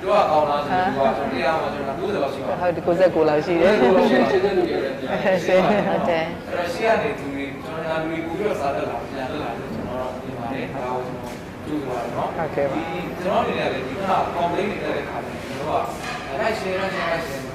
တို့ကကောင်းလားဆိုတော့ကျွန်တော်တရားမှာကျွန်တော်90လောက်ရှိပါဟုတ်ဒီ69လောက်ရှိတယ် ကိုရှင်းတဲ့လူတွေလည်းရှင်းဟုတ်တယ်အဲ့တော့ရှေ့ကနေသူတွေကျွန်တော်လူတွေပို့ပြီးတော့စားတက်လာပြန်တက်လာတယ်ကျွန်တော်တို့ဒီမှာလည်းဒါကိုကျွန်တော်ကြိုးစားရနော်ဟုတ်ကဲ့ပါဒီကျွန်တော်အနေနဲ့လည်းဒီက complaint နေတဲ့ခါကျရင်ကျွန်တော်ကလိုက်ရှင်း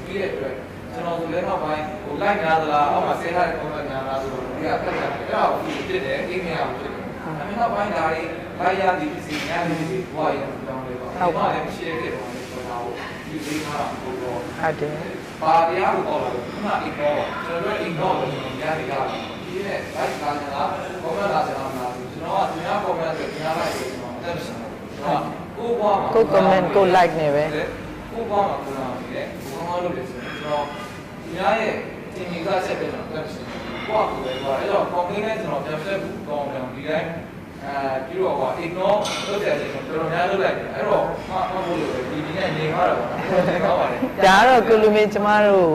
ပြီးတဲ့အတွက်ကျွန်တော်တို့လည်းတော့ပိုင်းဟိုလိုက်များသလားအောက်မှာဆဲထားတဲ့ comment များလားဆိုတော့ဒီကတက်တယ်အဲ့ဒါကိုဖြစ်တယ်အိမ်ထဲအောင်ဖြစ်တယ်အမေတော့ပိုင်းဒါတွေလိုက်ရသည်ဖြစ်စီများသည်ဖြစ်စီဘွားရအောင်တောင်းလေးပါဟုတ်ပါလည်းမရှိတဲ့ဖြစ်တော့ကျွန်တော်ဒီဒီမှာပို့တော့ဟုတ်တယ်ပါတရားကိုပေါ့လို့ခုန ignore ကျွန်တော်တို့ ignore လို့ညာနေကြတယ်ဒီနဲ့ like လာနေတာ comment လာနေတာမှာကျွန်တော်ကသူများ comment ဆိုသူများ like ဆိုကျွန်တော်အသက်မရှင်ဘူးကျွန်တော်ကိုဘွားမှာကို comment ကို like နေပဲကိုဘွားမှာကိုလာနေတယ်ကိုကောင်းလို့လည်းဆိုကျွန်တော်သူများရဲ့သင်္ကေတချက်ပဲကျွန်တော်အသက်မရှင်ဘူးဘွားကိုပဲဘွားအဲ့တော့ complaint နဲ့ကျွန်တော်ပြန်ဆက်ဘူးကောင်းတယ်ဒီတိုင်းပြီးတော့ ignore လုပ်တဲ့အချိန်ကျွန်တော်များလုပ်လိုက်တယ်အဲ့တော့မဟုတ်လို့ဒီနေ့နေရတာပေါ့နော်ကောင်းပါတယ်ဒါကတော့ကုလူမင်းကျမတို့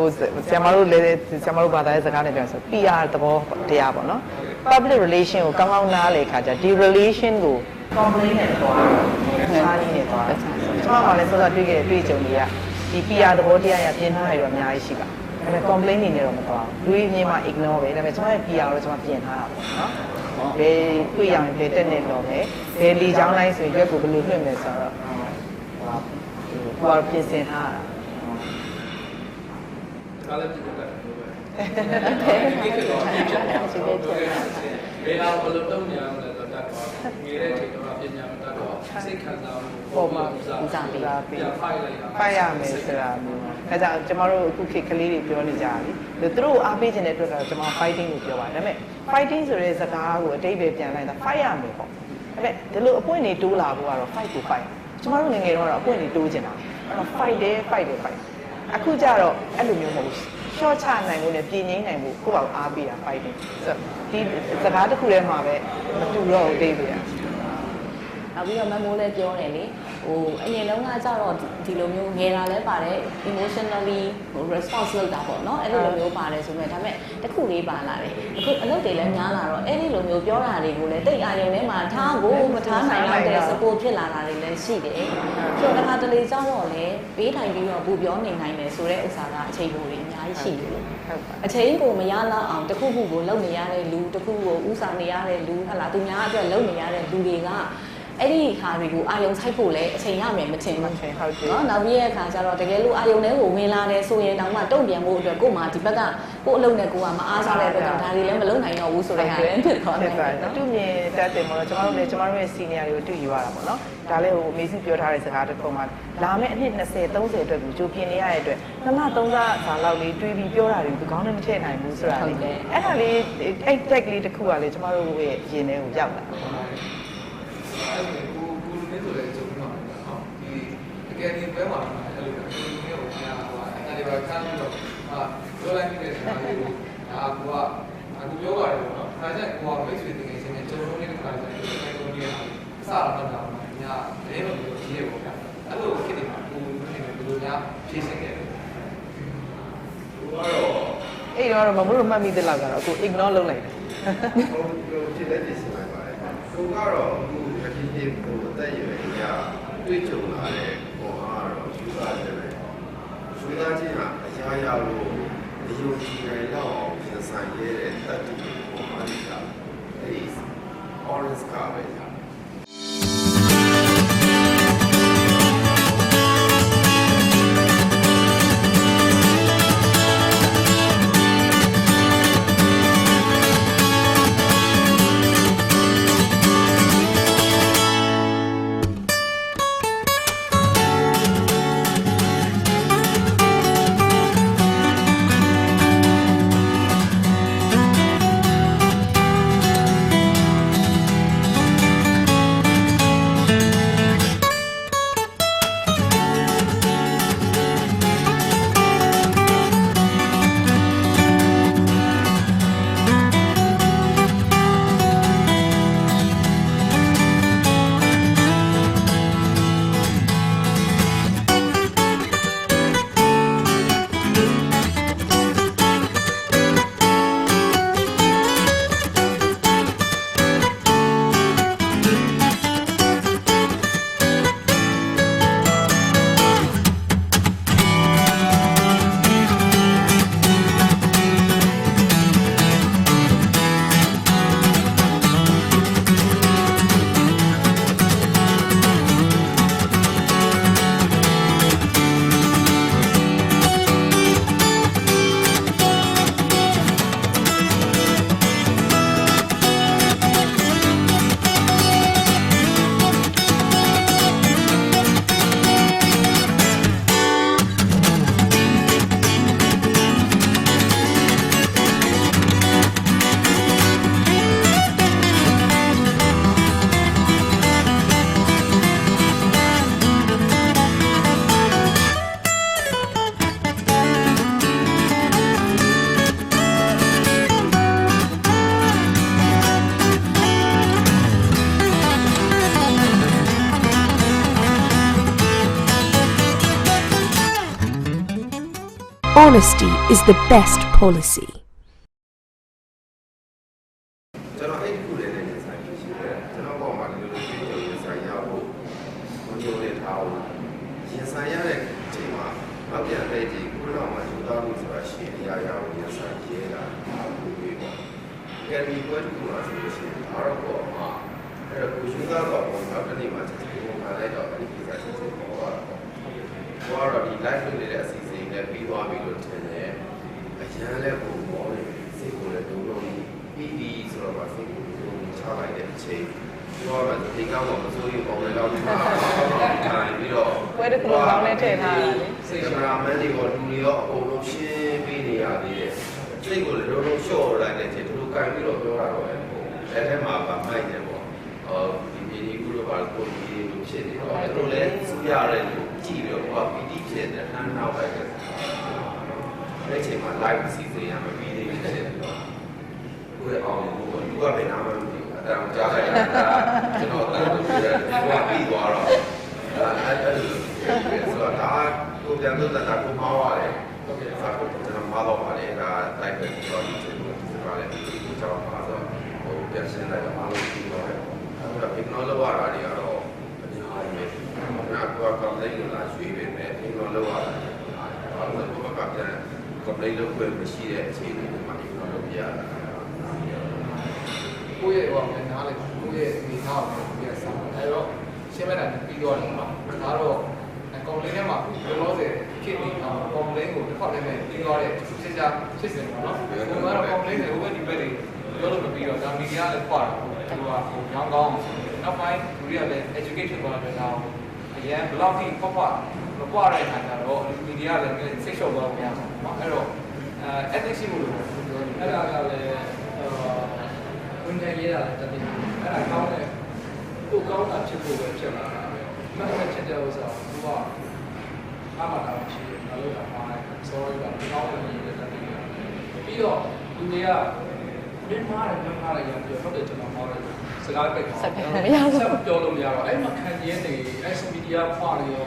ဆရာမတို့လည်းဆရာမတို့ဘာသာရေးစကားနဲ့ပြောဆို PR သဘောတရားပေါ့နော် public relation ကိုကောင်းကောင်းနားလည်ခါကြဒီ relation ကို complaint နဲ့တော့အားကြီးနေသွားတယ်ကျွန်တော်ကလည်းစောစောတွေ့ခဲ့တဲ့တွေ့ကြုံတွေကဒီ PR သဘောတရားရပြင်းထားရတော့အများကြီးရှိပါဒါပေမဲ့ complaint နေတော့မသွားဘူးလူကြီးမြင်မှ ignore ပဲဒါပေမဲ့ကျွန်တော်ရဲ့ PR တော့ကျွန်တော်ပြင်ထားတာပေါ့နော်ဘယ်တွေ့ရရင်ဘယ်တက်နေတော့ပဲဘယ်လီချောင်းလိုက်ဆိုရင်ရွက်ကိုဘယ်လိုလွှင့်မယ်ဆိုတော့ဟိုပြင်ဆင်ထားတာကားလည်းဖြစ်တယ်ဒီကိစ္စတော့ဖြစ်တယ်ဘယ်တော့ဘယ်လိုတုံးနေအောင်လဲတော့တတ်တော့ငယ်တဲ့ချိန်တော့ပညာမတတ်တော့စိတ်ခံစားမှုပေါ်မှာဦးစားပေးဖိုက်ရမယ်ဆိုတာမျိုးအဲကြောင့်ကျမတို့အခုခေတ်ကလေးတွေပြောနေကြတာလေသူတို့အားပေးခြင်းတဲ့အတွက်တော့ကျမ fighting ကိုပြောပါတယ်ဒါပေမဲ့ fighting ဆိုတဲ့စကားကိုအတိတ်ပဲပြန်လိုက်တာ fight ရမယ်ပေါ့ဒါပေမဲ့ဒီလိုအပွင့်တွေတိုးလာဖို့ကတော့ fight ကို fight ကျမတို့ငယ်ငယ်တော့အပွင့်တွေတိုးကျင်တာအဲ့တော့ fight တယ်အခုကျတော့အဲ့လိုမျိုးမဟုတ်ဘူးရှော့ချနိုင်ဖို့နဲ့ပြင်ငိမ့်နိုင်ဖို့ကိုယ့်ဘာအားပေးတာ fighting ဆိုဒီစကားတစ်ခုထဲမှာပဲမတူတော့ဘူးတိတ်ပြရနောက်ပြီးတော့မမိုးလည်းပြောတယ်လေဟိုအရင်တုန်းကကြတော့ဒီလိုမျိုးငယ်တာလည်းပါတယ် emotionally response လုပ်တာပေါ့နော်အဲ့လိုမျိုးပါတယ်ဆိုမဲ့ဒါပေမဲ့တခုလေးပါလာတယ်အခုအလုပ်တွေလည်းများလာတော့အဲ့ဒီလိုမျိုးပြောတာတွေကိုလည်းတိတ်အာရုံထဲမှာထားကိုမထားနိုင်တော့တဲ့ support ဖြစ်လာတာတွေလည်းရှိတယ်ဆိုတော့တစ်ခါတလေကြောက်တော့လေပေးထိုင်ပြီးတော့ဘူပြောနေနိုင်တယ်ဆိုတဲ့ဥစ္စာကအချိန်လိုတွေအများကြီးရှိတယ်အချိန်ကိုမရလောက်အောင်တခုခုကိုလုပ်နေရတဲ့လူတခုကိုဥစားနေရတဲ့လူဟလာသူများအတွက်လုပ်နေရတဲ့လူတွေကအဲ့ဒီခါတွေကိုအာယုံဆိုင်ဖို့လဲအချိန်ရမယ်မထင်ဘူးဟုတ်တယ်နော်နောက်ပြီးရဲ့အခါကျတော့တကယ်လို့အာယုံထဲကိုဝင်လာတယ်ဆိုရင်တောင်မှတုံ့ပြန်ဖို့အတွက်ကို့မှာဒီဘက်ကကို့အလုံးနဲ့ကိုကမအားစားတဲ့အတွက်ကြောင့်ဒါတွေလည်းမလုပ်နိုင်တော့ဘူးဆိုတဲ့ဟာလည်းဖြစ်သွားတယ်နော်သူမြင်တတ်တယ်မလို့ကျမတို့လည်းကျမတို့ရဲ့ senior တွေကိုတွေ့ယူရတာပေါ့နော်ဒါလည်းဟိုအမေစုပြောထားတဲ့စကားတစ်ခုမှလာမယ့်အနှစ်20 30အတွက်ကိုကြိုပြင်နေရတဲ့အတွက်နှစ်လ3လစာလောက်လေးတွေးပြီးပြောတာတွေဒီကောင်းလည်းမထည့်နိုင်ဘူးဆိုတာလေအဲ့ဒါလေးအဲ့ tag လေးတစ်ခုကလည်းကျမတို့ရဲ့ရင်ထဲကိုရောက်လာအဲ့ဒီကိုလူတွေဆိုလည်းကြုံမှာနော်ဒီတကယ်ဒီဘဲမှာအဲ့လိုမျိုးကိုညာဟိုအဲ့ဒီဘာကမ်းလို့ပြောလိုက်နေတဲ့ခါလေးကိုအခုပြောပါတယ်ပေါ့နော်ဒါကြောင့်ကိုကမိတ်ဆွေတင်ငယ်ချင်းနဲ့ကြုံလို့နေတဲ့ခါလေးကိုတိုက်တွန်းနေတာအစားတော့တာညာလဲမလို့ကြီးရေပေါ့ဗျာအဲ့လိုဖြစ်နေတာကိုနေဘယ်လိုများဖြည့်စင်ခဲ့လဲအဲ့တော့မမို့လို့မှတ်မိတဲ့လောက်ကတော့အခု ignore လုပ်လိုက်တယ်ဟိုဖြစ်တဲ့ဖြစ်စီလိုက်ပါတယ်ကိုကတော့အခုအဖြစ်ဖြစ်ကိုအသက်အရွယ်ကြီးတွေ့ကြုံလာတဲ့ပုံအားတော့ယူသားတယ်ပဲယူသားခြင်းကအရာရာကိုအယုံကြည်နိုင်တော့ရင်ဆိုင်ရတဲ့တတ်တူပုံအားတွေကအဲ့ဒီ orange ကပဲ Honesty is the best policy. ကျွန်တော်အဲ့ဒီခုလေးနဲ့ဆိုင်ရှိတယ်ကျွန်တော်ပေါ်မှာဒီလိုလေးဆိုင်ရဖို့ဘုံရုံနဲ့ထားဖို့ရင်ဆိုင်ရတဲ့အချိန်မှာနောက်ပြန်တဲ့ဒီခုတော့မှယူသားမှုဆိုတာရှိနေရအောင်ရင်ဆိုင်ရဲတာဘူးပြီးပေါ့ကဲဒီကွက်ကူလာဆိုလို့ရှိရင်အားတော့မှာအဲ့တော့ယူသားတော့နောက်တစ်နေ့မှချက်ချင်းပုံမှန်လိုက်တော့အဲ့ဒီကိစ္စချက်ချင်းပေါ်သွားတာပေါ့တော့ဒီ live လုပ်နေတဲ့အစီအစဉ်နဲ့ပြီးသွားပြီလို့ထင်တယ်အရန်လည်းပုံပေါ်နေစိတ်ကိုလည်းဒုံလုံးပြီးပြီဆိုတော့ပါစိတ်ကိုချလိုက်တဲ့အချိန်တော့ဒီကောင်းတော့မစိုးရိမ်ပေါင်းလည်းတော့ဒီမှာပြီးတော့ ပွဲတစ်ခုလုံးကောင်းနဲ့ထည့်ထားတာလေ စိတ်ကရာမန်ဒီကိုလူတွေရောအကုန်လုံးရှင်းပေးနေရသေးတယ်စိတ်ကိုလည်းလုံးလုံးလျှော့လိုက်တဲ့အချိန်သူတို့ကင်ပြီးတော့ပြောတာတော့လက်ထဲမှာပါမိုက်တယ်ပေါ့ဒီဒီကူတော့ပါကိုဒီလိုဖြစ်နေတော့သူတို့လည်းစူးရတဲ့လူကြည့်ပြီးတော့ပီတိဖြစ်တဲ့နှမ်းနောက်လိုက်တဲ့အဲ့ချိန်မှာ live စီစဉ်ရမှာပြီးသေးတယ်ဖြစ်ပြီးတော့ကိုယ်အောင်လူကဘယ်နာမှမသိဘူးအတန်းကြားလိုက်တာကျွန်တော်တန်းလို့ပြောတယ်ဒီကပြီးသွားတော့အဲ့လိုဆိုတော့ဒါကိုပြန်လို့တာကိုမှားရတယ်ဟုတ်ကဲ့ဒါကိုကျွန်တော်မှားတော့ပါတယ်ဒါ live ပဲပြောနေတယ်ဒီကလည်းဒီကြောင့်ပါဆိုဟိုပြန်ရှင်းလိုက်တော့အားလုံးပြီးသွားတယ်အဲ့တော့ ignore လုပ်ရတာတွေကတော့အများကြီးပဲငါက complaint လို့လာရွှေ့ပေမဲ့ ignore လုပ်ရတာအားလုံးကပြန် complaint လုပ်ခွင့်မရှိတဲ့အခြေအနေမှာ ignore လုပ်ပြရတာကိုယ့်ရဲ့ဟိုကနားလေကိုယ့်ရဲ့ဒီထားကိုပြရစားအဲ့တော့ရှင်းမဲ့တာပြီးတော့တယ်နော်ဒါတော့ကွန်ပလင်းထဲမှာလောလောဆယ်ဖြစ်နေတာကွန်ပလင်းကိုတစ်ခါတည်းနဲ့ပြီးတော့တဲ့စစ်စစ်ဖြစ်စင်ပါနော်ဒီမှာတော့ကွန်ပလင်းတွေဟိုဘက်ဒီဘက်တွေပြောလို့မပြီးတော့ဒါမီဒီယာလည်းခွာတာဟိုကဟိုရောင်းကောင်းနောက်ပိုင်းလူတွေကလည်း education ပေါ်လာတဲ့တော့အရင် blog ကြီးပေါ့ပေါ့မပွားတဲ့အခါကျတော့မီဒီယာလည်းစိတ်လျှော့သွားလို့မရဘူးเนาะအဲ့တော့ethics ရှိလို့အဲ့ဒါကလည်းဝင်ကြရေးတာလည်းတတိအဲ့ဒါကောင်းတယ်ကိုကောင်းတာဖြစ်ဖို့ပဲဖြစ်လာတာပဲမှတ်မှတ်ချက်တဲ့ဥစ္စာကအားမတာရှိတယ်ဘာလို့လဲမှာ sorry ကကောင်းတယ်ရေးတဲ့တတိပြီးတော့လူတွေကမင်းမားတယ်ရပြောဟုတ်တယ်ကျွန်တော်မှားတယ်စကားပိတ်ပါဆက်ပြောလို့မရတော့အဲ့မှာခံရင်းနေအဲ့ဆိုမီဒီယာဖွာနေရော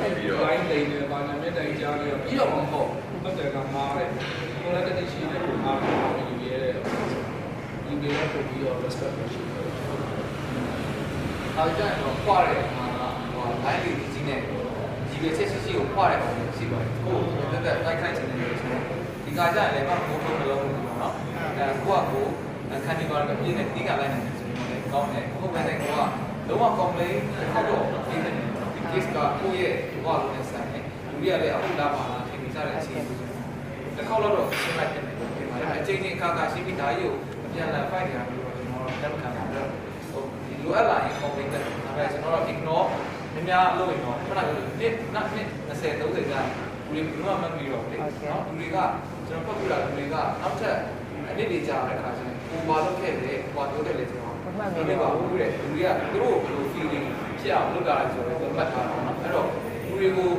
အဲ့ဒီ line လိမ့်နေပါညာမျက်တိုင်ကြားနေရောပြီးတော့မဟုတ်ဟုတ်တယ်ကမှားတယ်ကိုလည်းတတိရှိတယ်ကိုမှားတယ်ယူရဲတယ်ဒီလိုလည်းပို့ပြီးတော့ respect ရှိတယ်အားကြတော့ဖွာတယ်ဟာဟို line လေးကြီးနေဒီပဲချက်ရှိကိုဖွာတယ်ရှိပါတယ်ကိုတက်တက်လိုက်ခိုင်းချင်တယ်ဆိုတော့ဒီကကြလည်းမဟုတ်ဘူးမလို့ဘူးเนาะအဲကိုကကိုခံနေပါတော့ပြင်းနေတိကလိုက်နေတယ်ဆိုတော့ကောင်းတယ်ဟုတ်ပဲတဲ့ကိုကလုံးဝ complain ခေါက်တော့ပြင်းနေတယ်ဒီ case ကကိုရဲ့ဟိုကလည်းဆိုင်တယ်လူတွေကလည်းအခုလာပါလားထင်နေကြတဲ့အချိန်တစ်ခေါက်တော့ရှင်းလိုက်တယ်ဒီမှာအချိန်ချင်းအခါရှင်းပြီးဒါကြီးကိုအပြန်လာ fight နေတာမျိုးတော့ကျွန်တော်လက်မခံပါဘူးဟိုဒီလိုအပ်လာရင် complain တယ်ဒါပေမဲ့ကျွန်တော်တို့ ignore များလို့ရင်တော့ခဏလေးနှစ်20 30ကြာလူတွေဘယ်မှမပြီးတော့လေနော်လူတွေကကျွန်တော်ပတ်ပြလာလူတွေကနောက်ထပ်အနည်းလေးကြာတဲ့အခါကျရင်ကိုဘာလုပ်ခဲ့လဲကိုဘာပြောခဲ့လဲကျွန်တော်မှတ်မိပါဘူးတဲ့လူတွေကသူတို့ဘယ်လို feeling ဖြစ်အောင်လုပ်ကြတာဆိုတော့မှတ်ထားတာနော်အဲ့တော့လူတွေကို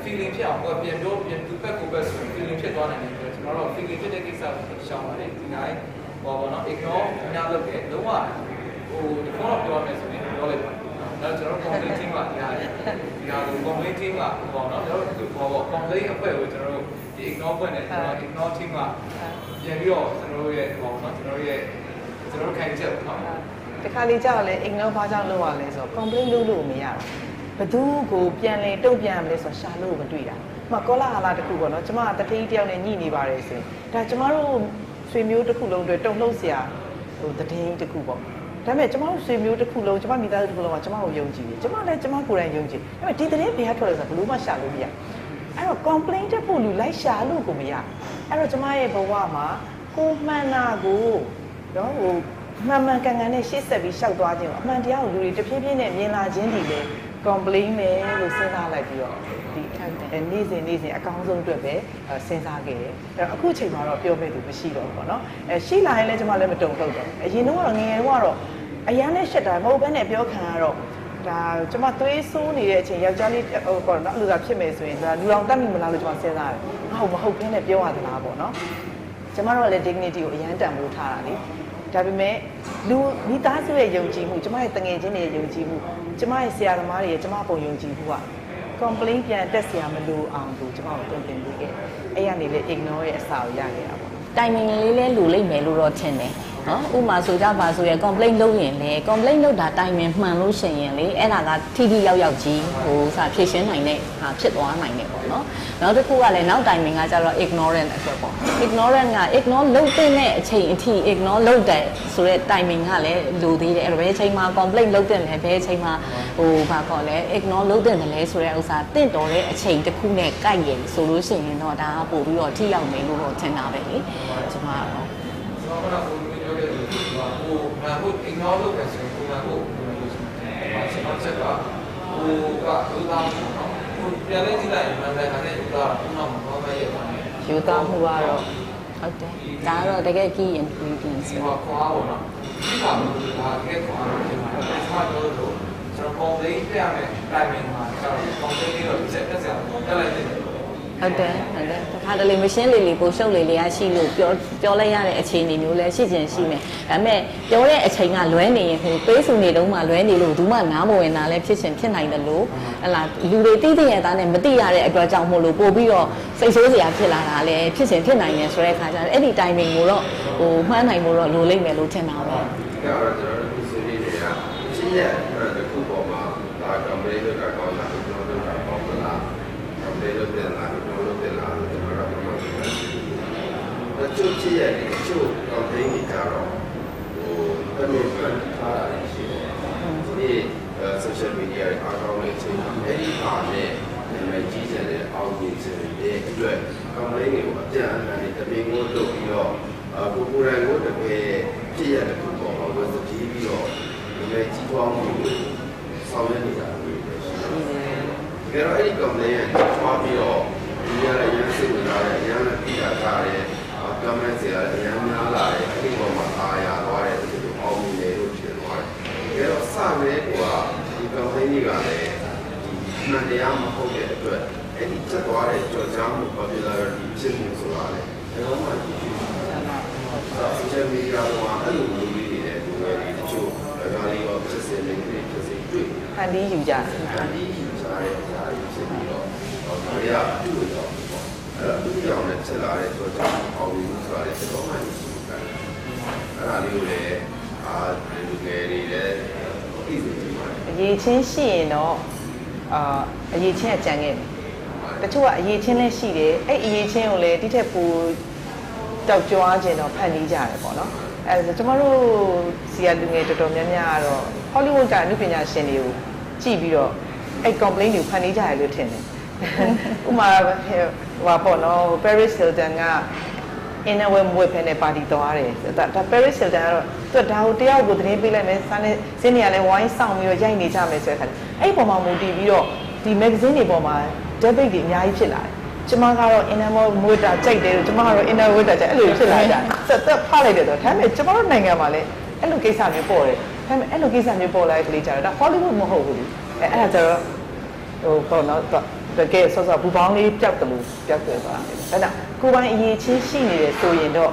feeling ဖြစ်အောင်ကိုပြန်ပြောပြန်သူဘက်ကိုဘက်ဆို feeling ဖြစ်သွားနိုင်တယ်ဆိုတော့ကျွန်တော်တို့ feeling ဖြစ်တဲ့ကိစ္စကိုရှောင်ပါတယ်ဒီတိုင်းဟောပါတော့ ignore များလုပ်တယ်လုံးဝဟိုဒီခေါက်ပြောရမယ်ဆိုရင်ပြောလိုက်ပါအဲ့ကျွန်တော် complaint team ကဒီဟာကို complaint team ကပေါ့နော်ကျွန်တော်တို့ဟော complaint အဖွဲ့ကိုကျွန်တော်တို့ဒီ ignore ဖွဲ့နေကျွန်တော် ignore team ကပြန်ပြီးတော့ကျွန်တော်တို့ရဲ့ဟောနော်ကျွန်တော်တို့ခိုင်ချက်ပေါ့နော်တခါလေကြောက်လဲ ignore ဘာကြောင့်လုပ်ရလဲဆိုတော့ complaint လုပ်လို့မရတော့ဘသူကိုပြန်လဲတုံ့ပြန်ရမလဲဆိုတော့ရှာလို့မတွေ့တာ။မှကောလာဟာလာတခုပေါ့နော်။ကျမတတိတယောက်နဲ့ညှိနေပါတယ်ဆိုရင်ဒါကျမတို့ဆွေမျိုးတစ်ခုလုံးတွေတုံ့လှုပ်เสียဟိုတည်င်းတစ်ခုပေါ့။ဒါပေမဲ့ကျမတို့ဆွေမျိုးတစ်ခုလုံးကျမမိသားစုတစ်ခုလုံးကကျမကိုယုံကြည်တယ်။ကျမလည်းကျမကိုယ်တိုင်ယုံကြည်။ဒါပေမဲ့ဒီတည်င်းဘယ်ကထွက်လဲဆိုတော့ဘလို့မှရှာလို့မရ။အဲ့တော့ complaint တက်ဖို့လူလိုက်ရှာလို့ကိုမရ။အဲ့တော့ကျမရဲ့ဘဝမှာကိုမှန်တာကိုနော်ဟိုမှန်မှန်ကန်ကန်နဲ့ရှေ့ဆက်ပြီးရှောက်သွားခြင်းပေါ့အမှန်တရားကိုလူတွေတဖြည်းဖြည်းနဲ့မြင်လာခြင်းဒီလေ complain မယ်လို့စဉ်းစားလိုက်ပြီးတော့ဒီနေ့စဉ်အကောင်းဆုံးအတွက်ပဲစဉ်းစားခဲ့တယ်အဲ့တော့အခုချိန်မှာတော့ပြောမဲ့သူမရှိတော့ဘူးပေါ့နော်ရှိလာရင်လည်းကျွန်မလည်းမတုံ့ထုတ်တော့အရင်တော့ငယ်ငယ်တော့အရန်နဲ့ရှက်တာမဟုတ်ဘဲနဲ့ပြောခံရတော့ဒါကျွန်မသွေးဆိုးနေတဲ့အချိန်ယောက်ျားလေးဟိုပေါ့နော်အဲ့လိုသာဖြစ်မယ်ဆိုရင်ဒါလူတော်တတ်မိမလားလို့ကျွန်မစဉ်းစားတယ်မဟုတ်ဘဲနဲ့ပြောရသလားပေါ့နော်ကျွန်မတို့ကလည်း dignity ကိုအရန်တန်ဖိုးထားတာလေဒါပေမဲ့လူမိသားစုရဲ့ယုံကြည်မှုကျမရဲ့တငယ်ချင်းတွေရဲ့ယုံကြည်မှုကျမရဲ့ဆရာသမားတွေရဲ့ကျမပုံယုံကြည်မှုက complaint ပြန်တက်เสียမလို့အောင်သူကျွန်တော်တို့တင်ပေးခဲ့အဲ့ရနေလေ ignore ရဲ့အစာကိုရခဲ့တာပေါ့ timing လေးလဲလူလိုက်မယ်လို့တော့ထင်တယ်နော်ဥမာဆိုကြပါဆိုရယ် complaint လုပ်ရင်လေ complaint လုပ်တာ timing မှန်လို့ရှိရင်လေအဲ့ဒါကထိထိရောက်ရောက်ကြီးဟိုစာဖြည့်ရှင်းနိုင်တဲ့ဟာဖြစ်သွားနိုင်တယ်ပေါ့နော်နောက်တစ်ခုကလည်းနောက် timing ကကြတော့ ignorant အတွက်ပေါ့ ignorant က ignore လုပ်တဲ့အချိန်အထိ ignore လုပ်တဲ့ဆိုတဲ့ timing ကလည်းလူသေးတယ်အဲ့တော့ဘယ်အချိန်မှာ complaint လုပ်တဲ့လဲဘယ်အချိန်မှာဟိုဘာခေါ်လဲ ignore လုပ်တဲ့လဲဆိုတဲ့ဥစ္စာတင့်တော်တဲ့အချိန်တစ်ခုနဲ့ကိုက်ရယ်ဆိုလို့ရှိရင်တော့ဒါကပို့ပြီးတော့ထိရောက်မယ်လို့တော့ထင်တာပဲလေကျွန်မကတော့ ကျွန်တော်ကပြောခဲ့တယ်ဟိုငါတို့ ignore လုပ်တယ်ဆိုရင်ကိုယ်ကဟိုကျွန်တော်ချက်ကဟိုကလူသားနော်ဟိုပြန်လဲကြည့်လိုက်ရင်မှန်တယ်ခါနဲ့လူသားကဘာမှမမရဲ့ပါနဲ့ ယူသားမှုကတော့ ဟုတ်တယ်ဒါကတော့တကယ် key ingredients ဒီမှာခွာအောင်နော်ဒီကမျိုးဒါကဲခွာအောင်ဒီမှာဆက်တော့လို့ကျွန်တော်ပုံလေးပြရမယ် timing မှာကျွန်တော်ပုံလေးလေးတော့ဆက်တက်ဆက်တက်လိုက်တယ် ဟုတ်တယ်တခါတလေမရှင်းလေလေပိုရှုပ်လေလေရရှိလို့ပြောလိုက်ရတဲ့အခြေအနေမျိုးလဲရှိကျင်ရှိမယ်ဒါပေမဲ့ပြောတဲ့အချိန်ကလွဲနေရင်ဟိုပေးစုနေတုန်းမှလွဲနေလို့ဘူးမှနားမဝင်တာလဲဖြစ်နိုင်တယ်လို့ဟလာလူတွေသိတဲ့ရသားနဲ့မသိရတဲ့အတွက်ကြောင့်မို့လို့ပို့ပြီးတော့စိတ်ဆိုးစရာဖြစ်လာတာလဲဖြစ်နိုင်တယ်ဆိုတဲ့အခါကျတော့အဲ့ဒီ timing ကိုတော့ဟိုမှန်းနိုင်ဖို့တော့လိုလိမ့်မယ်လို့ထင်တာပဲ ဒါတော့ကျွန်တော်တို့ဆွေးနွေးနေတာချင်းရဲ့တစ်ခုပေါ်မှာဒါကမလေးတို့ကကောင်းတာကျွန်တော်တို့ကကောင်းလားကမလေးတို့ပြန်လာကျွန်တော်တို့ပြန်လာလို့ကျွန်တော်တို့ကပြောတယ်။ချို့ချင်းရဲ့ချို့ကမလေးကြီးကြတော့ဟိုတမင်ဖန်ထားတာရှိတယ်။ဒီ social media အကောင့်လေးချင်းအဲ့ဒီအားနဲ့နာမည်ကြီးတဲ့အောင်ကြီးစတဲ့အတွက်ကမလေးတွေကိုအကြံအမှန်နဲ့တမင်ကိုလုပ်ပြီးတော့ကိုယ်ကိုယ်တိုင်ကိုတကယ်ဖြစ်ရတဲ့ပုံပေါ်မှာဝတ်ကြည့်ပြီးတော့ဒီမဲ့ကြီးပွားမှုကိုဆောင်ရွက်နေတာမျိုးပဲရှိတယ်။ဒါတော့အဲ့ဒီ complaint ကပွားပြီးတော့ဒီရတဲ့ရန်စစ်ဝင်လာတဲ့ရန်နဲ့ပြည်တာထားတဲ့ comment တွေအများများလာတဲ့အဲ့ဒီပေါ်မှာအားရသွားတဲ့ဒီလိုအောင်မြင်တယ်လို့ထင်သွားတယ်။ဒါတော့စမယ်ကဒီ complaint တွေကလည်းဒီမှန်တရားမဟုတ်တဲ့အတွက်အဲ့ဒီချက်သွားတဲ့ကြော်ကြားမှု popularity ဖြစ်မှုဆိုတာလေဘယ်တော့မှကြည့် social media မှာအဲ့လိုမျိုးလေးတွေနဲ့ကိုယ်တွေတချို့ဒါလေးရောဖြစ်စေနေတယ်ဖြစ်စေတွေ့ ဖန်တီးယူကြတယ် ဒီယူစားတဲ့အားတွေဖြစ်ပြီးတော့ဒါရအတူတော့ပေါ့အဲ့ဒါသူကြောင့်လည်းဆက်လာတဲ့ဆိုတော့အောင်ပြီးဆိုတာလည်းတော်တော်မှရှိတယ်အဲ့ဒါလေးကိုလည်းလူငယ်တွေလည်းသိစေချင်ပါတယ် အရေးချင်းရှိရင်တော့အရေးချင်းအကြံခဲ့တချို့ကအရေးချင်းလည်းရှိတယ်အဲ့အရေးချင်းကိုလည်းတိထက်ပိုတောက်ကြွားခြင်းတော့ဖန်တီးကြတယ်ပေါ့နော်အဲဒါကျွန်တော်တို့စီကလူငယ်တော်တော်များများကတော့ Hollywood ကအမှုပညာရှင်တွေကိုကြည့်ပြီးတော့အဲ့ complaint တွေကိုဖန်တီးကြတယ်လို့ထင်တယ်ဥပမာဟိုပေါ့နော် Paris Hilton က inner way မွေးဖက်နဲ့ပါတီသွားတယ်ဒါ Paris Hilton ကတော့သူဒါကိုတယောက်ကိုသတင်းပေးလိုက်မယ်စင်းနေရလဲဝိုင်းဆောင်ပြီးတော့ရိုက်နေကြမယ်ဆိုတဲ့ခါအဲ့ပုံမှာမူတည်ပြီးတော့ဒီ magazine တွေပေါ်မှာ debate တွေအများကြီးဖြစ်လာတယ်ကျမကတော့ inner way မွေးတာကြိုက်တယ်လို့ကျမကတော့ inner way တာကြိုက်အဲ့လိုဖြစ်လာကြတယ်ဆက်ဖတ်လိုက်တယ်ဆိုတော့ဒါပေမဲ့ကျမတို့နိုင်ငံမှာလည်းအဲ့လိုကိစ္စမျိုးပေါ်တယ်ဒါပေမဲ့အဲ့လိုကိစ္စမျိုးပေါ်လာတဲ့ကလေးကြတော့ဒါ Hollywood မဟုတ်ဘူးအဲ့ဒါကြတော့ဟိုပေါ့နော်တကယ်ဆော့ဘူပေါင်းလေးပြောက်တယ်လို့ပြောက်တယ်ဆိုတာအဲ့ဒါကိုပိုင်အရေးချင်းရှိနေတယ်ဆိုရင်တော့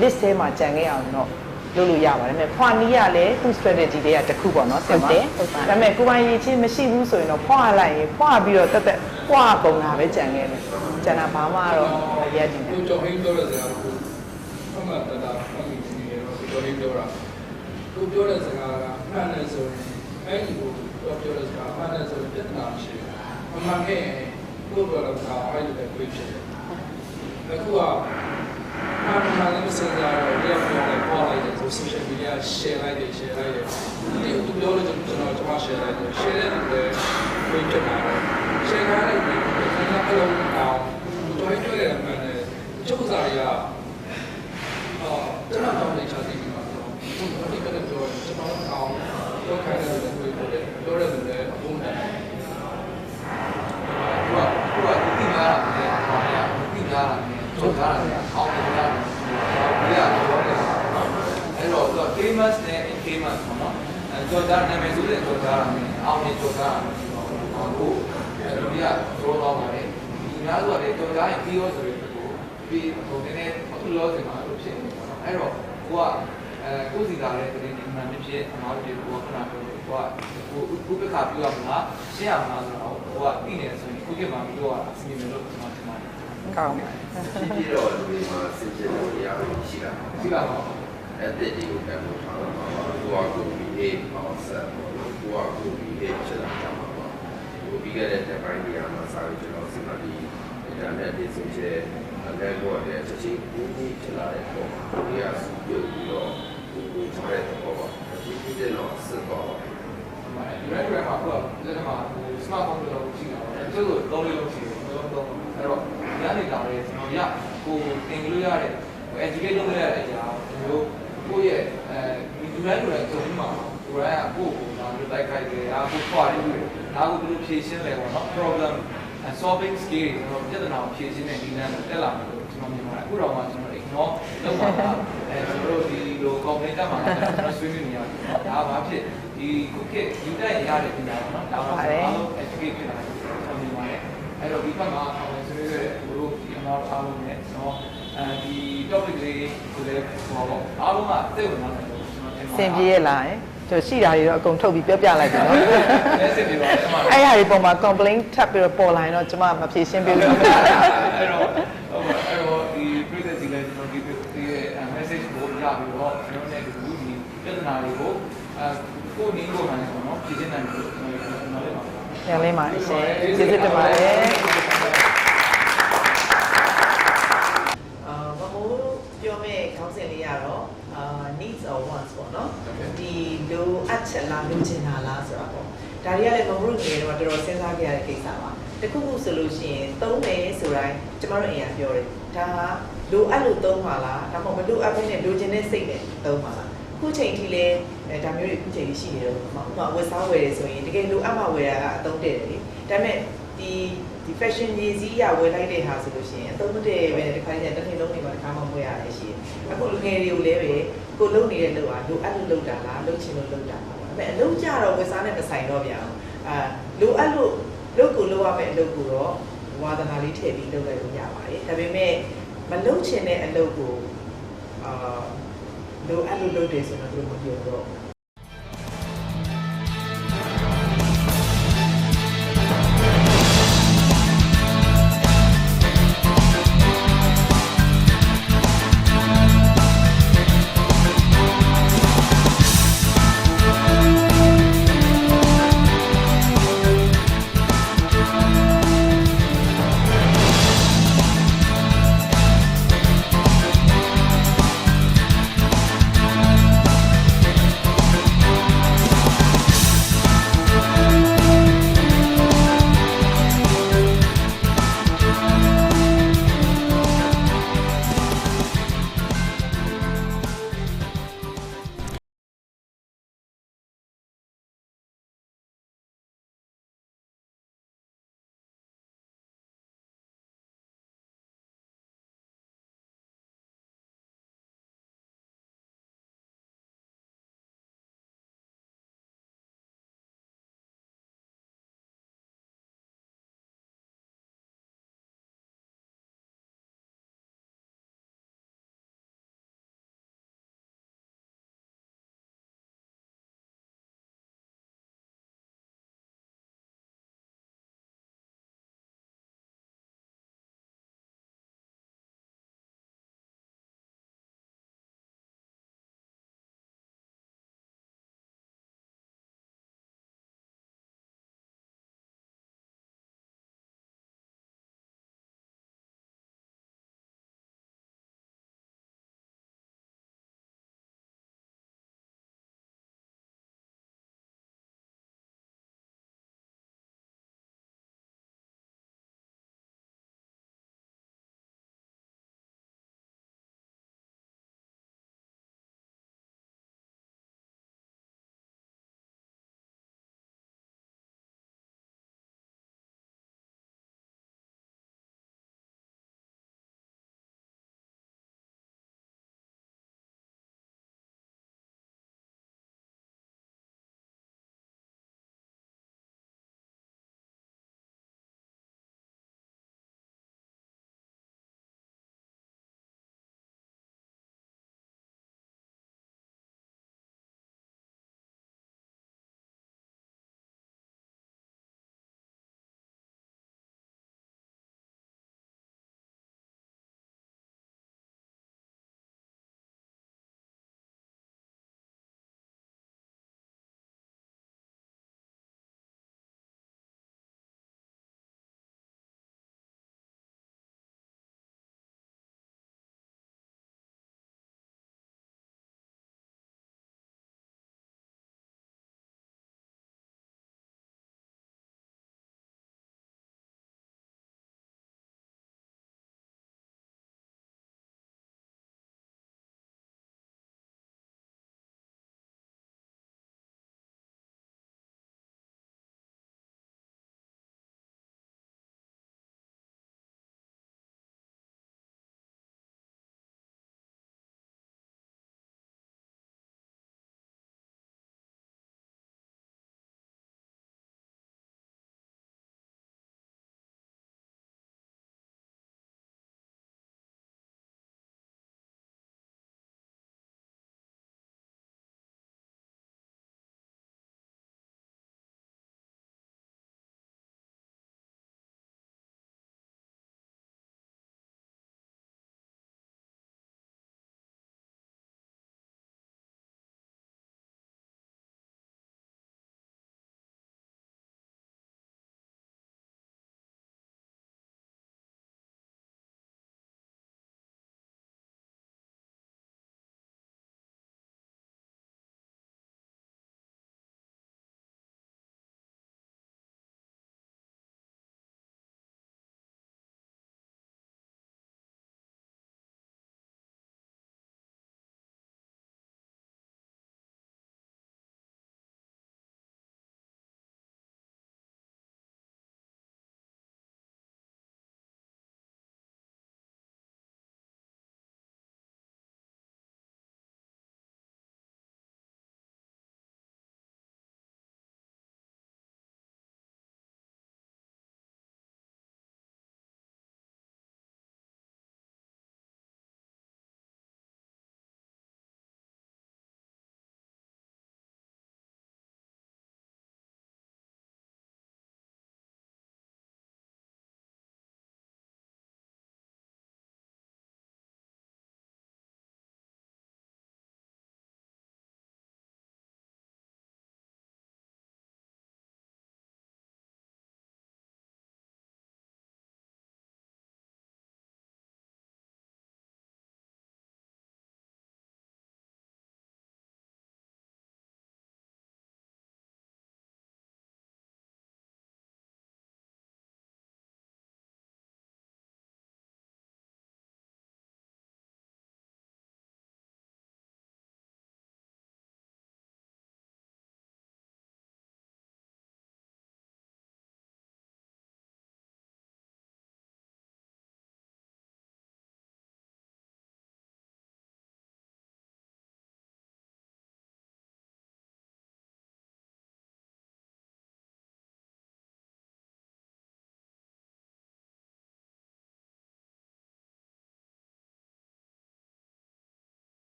list ထဲမှာကြံခဲ့အောင်တော့လုပ်လို့ရပါတယ်။ဖွာနီးရလည်းသူ့ strategy တွေကတစ်ခုပေါ့နော်ဆက်ပါ။ဒါပေမဲ့ကိုပိုင်ရေးချင်းမရှိဘူးဆိုရင်တော့ဖွာလိုက်ရင်ဖွာပြီးတော့တက်ဖွာပုံတာပဲကြံခဲ့မယ်။ကျန်တာဘာမှတော့ရည်ကြည့် ကိုကျော်ဟင်းပြောတဲ့စကားကိုအမှန်တရားမှန်ပြီးနေရောကိုကျော်ဟင်းပြောတာကိုပြောတဲ့စကားကမှန်တယ်ဆိုရင်အဲ့ဒီကိုပြောတဲ့စကားမှန်တယ်ဆိုရင်ပြဿနာမရှိဘူး။အမှန်ကကိုပြောတဲ့စကားအဲ့ဒီပဲပြည့်ဖြစ်တယ်။အခုကမှန်တယ်စဉ်းစားတော့ဒီအပြောင်းလဲပေါ်လိုက်တယ်ဆို social media share လိုက်တယ်ဒီကိုပြောလို့ကျွန်တော် share လိုက်တယ် share တဲ့လူတွေဝင်ကြတာ share ထားလိုက်တယ်ကျွန်တော်အလုံးအောင်တော်တော်တွေ့ရတယ်မှန်တယ်ကျုပ်စားရကျွန်တော်တော့လေချာသိပြီးပါတော့ဒီကနေ့တော့ကျွန်တော်အောင်တော့ခိုင်းတယ်လို့ပြောတယ်ပြောတယ်လို့လည်းအုံးတယ်သူကဒီညာတယ်ဟောရဒီညာကျုပ်စားတယ်အောင်းတယ်လားဒီကတော့အဲ့တော့သူက famous နဲ့ infamous ပေါ့နော်အဲ့တော့ဒါနာမည်ဆိုတဲ့ကျုပ်စားတယ်အောင်းတယ်ကျုပ်စားတယ်ဟုတ်အဲ့တော့ဒီကပြောတော့ပါတယ်ဒီညာဆိုတဲ့ကျုပ်စားရင်ပြီးရောဆိုတဲ့ကိုပြီးဟိုနည်းနည်းအခုလောစင်မှာလို့ဖြစ်နေပေါ့နော်အဲ့တော့ကိုကကိုစီလာတဲ့တရင်ဒီမှန်ဖြစ်အမားတို့ကိုခဏပြောတယ် ဥပ္ပခါပြောရမလားရှင်းရမလားဆိုတော့ဟိုကသိနေဆိုရင်ခုခေတ်မှာပြောရတာအမြင်မျိုးလို့ကျွန်တော်ထင်ပါတယ် ကောင်းပါ ပြီးတော့လူတွေမှာစစ်စစ်လို့ရအောင်ရှိတာ ရှိပါတော့ အဲ့ဒီဒီကိုတတ်လို့ထားတော့မှာပါကိုကကိုပြီးအေးအောင်ဆက်ပေါ့ကိုကကိုပြီးအေးချက်လာမှာပါကိုပြီးခဲ့တဲ့ပိုင်းကြီးမှာစာရေးကျွန်တော်စမဒီအင်တာနက်ရေးစချက်အဲ့တော့လည်းချက်ချင်းကိုချက်လာတဲ့ပုံဒီကစုပြုတ်ပြီးတော့ကိုချတဲ့ပုံပါဒီတဲ့တော့စစ်တော့ ဒီရက်ရက်မှာတော့ဒီကမှာစမတ်ဖုန်းလို့ရှိတာပေါ့။ကျိုးလို့သုံးလို့ရှိတယ်။တော့အဲ့တော့ညနေလာတယ်ကျွန်တော်ရကိုတင်လို့ရတဲ့ educate လုပ်ရတဲ့အရာမျိုးကိုယ့်ရဲ့ဒီလိုလိုကြုံမှာကိုယ်ကကိုယ့်ကိုဒါမျိုးတိုက်ခိုက်တယ်အားကိုဖွာတယ်ဒါကိုဘယ်လိုဖြေရှင်းလဲပေါ့နော် problem and solving skills ကျွန်တော်ပြဿနာကိုဖြေရှင်းတဲ့ဒီလမ်းကိုတက်လာမယ်လို့ကျွန်တော်မြင်ပါတယ်အခုတော့မှကျွန်တော် ignore လုပ်ပါတာကျွန်တော်တို့ဒီလို complaint တက်မှာကျွန်တော်ဆွေးနွေးနေရတယ်ဒါဘာဖြစ်ဒီခုခေတ်ယူတက်ရတဲ့ပညာပေါ့နော်ဒါတော့အားလုံး educate ဖြစ်လာတယ်ကျွန်တော်မြင်ပါတယ်အဲ့တော့ဒီဘက်မှာအောင်ဆွေးနွေးရတဲ့ဘို့တို့ဒီအနောက်အားလုံးနဲ့ကျွန်တော်ဒီ topic လေးကိုလည်းဟောပေါ့အားလုံးကသိဝင်လာတယ်လို့ကျွန်တော်ထင်ပါတယ် စင်ပြေးရလားတို့ရှိတာတွေတော့အကုန်ထုတ်ပြီးပြောပြလိုက်ပြီနော် လည်းစစ်ပြပါအဲ့မှာ အဲ့ဟာဒီပုံမှာ complaint ထပ်ပြီးတော့ပေါ်လာရင်တော့ကျွန်မမဖြေရှင်းပေးလို့ အဲ့တော့ဒီ process ကြီးလည်းကျွန်တော်ဒီရဲ့ message ကိုရပြီးတော့ကျွန်တော်နဲ့ဒီပြဿနာတွေကိုကိုနင်းကိုနိုင်ပေါ့နော်ဖြေရှင်းနိုင်တယ်လို့ကျွန်တော်လည်းပါ ညလေးပါအရှင်ကျေးဇူးတင်ပါတယ်မမိုးပြောမဲ့ခေါင်းစဉ်လေးကတော့needs or wants ပေါ့နော်ဒီလိုအပ်ချက်လားလိုချင်တာလားဆိုတာပေါ့ဒါတွေကလည်းမမိုးငယ်တော့တော်တော်စဉ်းစားကြရတဲ့ကိစ္စပါတခုခုဆိုလို့ရှိရင်သုံးမယ်ဆိုတိုင်းကျမတို့အရင်ပြောတယ်ဒါဟာလိုအပ်လို့သုံးပါလားဒါမှမဟုတ်မလိုအပ်ဘဲနဲ့လိုချင်တဲ့စိတ်နဲ့သုံးပါလားခုချိန်ထိလဲဒါမျိုးတွေခုချိန်ထိရှိနေတော့ဥပမာဝယ်စားဝယ်တယ်ဆိုရင်တကယ်လိုအပ်မှဝယ်တာကအသုံးတည့်တယ်လေဒါပေမဲ့ဒီ fashion ရေးစည်းရဝယ်လိုက်တဲ့ဟာဆိုလို့ရှိရင်အသုံးမတည့်ပဲတစ်ခါကျရင်တစ်ထည်လုံးတွေမှာတစ်ခါမှမဝယ်ရတယ်ရှိတယ်အခုလူငယ်တွေကိုလည်းပဲကိုလုံနေတဲ့လုံအားလိုအပ်လို့လုံတာလားလုံချင်လို့လုံတာပါဒါပေမဲ့အလုံးကြတော့ဝယ်စားနဲ့မဆိုင်တော့ဗျာလိုအပ်လို့လုပ်ကိုလုပ်ရမယ့်အလုပ်ကိုတော့ဝါသနာလေးထည့်ပြီးလုပ်လိုက်လို့ရပါတယ်ဒါပေမဲ့မလုပ်ချင်တဲ့အလုပ်ကိုလိုအပ်လို့လုပ်တယ်ဆိုတော့ဘယ်လိုမပြောတော့